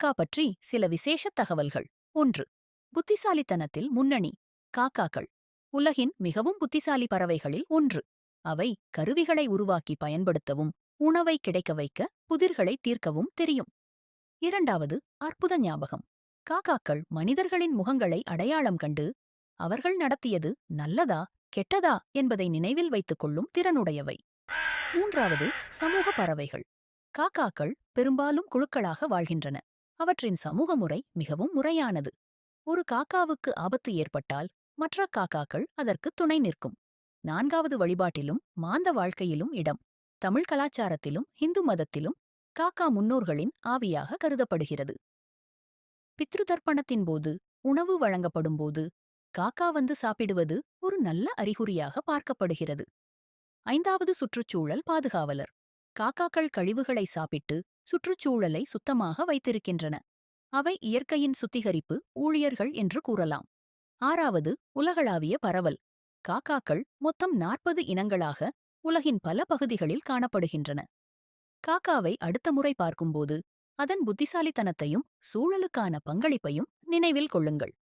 காக்கா பற்றி சில விசேஷ தகவல்கள். 1. புத்திசாலித்தனத்தில் முன்னணி. காக்காக்கள் உலகின் மிகவும் புத்திசாலி பறவைகளில் ஒன்று. அவை கருவிகளை உருவாக்கி பயன்படுத்தவும், உணவை கிடைக்க வைக்க, புதிர்களை தீர்க்கவும் தெரியும். 2. அற்புத ஞாபகம். காக்காக்கள் மனிதர்களின் முகங்களை அடையாளம் கண்டு, அவர்கள் நடத்தியது நல்லதா கெட்டதா என்பதை நினைவில் வைத்துக் கொள்ளும் திறனுடையவை. 3. சமூக பறவைகள். காக்காக்கள் பெரும்பாலும் குழுக்களாக வாழ்கின்றன. அவற்றின் சமூக முறை மிகவும் முறையானது. ஒரு காக்காவுக்கு ஆபத்து ஏற்பட்டால் மற்ற காக்காக்கள் அதற்கு துணை நிற்கும். 4. வழிபாட்டிலும் மாந்த வாழ்க்கையிலும் இடம். தமிழ் கலாச்சாரத்திலும் இந்து மதத்திலும் காக்கா முன்னோர்களின் ஆவியாக கருதப்படுகிறது. பித்ருதர்ப்பணத்தின் போது உணவு வழங்கப்படும் போது காக்கா வந்து சாப்பிடுவது ஒரு நல்ல அறிகுறியாக பார்க்கப்படுகிறது. 5. சுற்றுச்சூழல் பாதுகாவலர். காக்காக்கள் கழிவுகளை சாப்பிட்டு சுற்றுச்சூழலை சுத்தமாக வைத்திருக்கின்றன. அவை இயற்கையின் சுத்திகரிப்பு ஊழியர்கள் என்று கூறலாம். 6. உலகளாவிய பரவல். காக்காக்கள் மொத்தம் 40 இனங்களாக உலகின் பல பகுதிகளில் காணப்படுகின்றன. காக்காவை அடுத்த முறை பார்க்கும்போது அதன் புத்திசாலித்தனத்தையும் சூழலுக்கான பங்களிப்பையும் நினைவில் கொள்ளுங்கள்.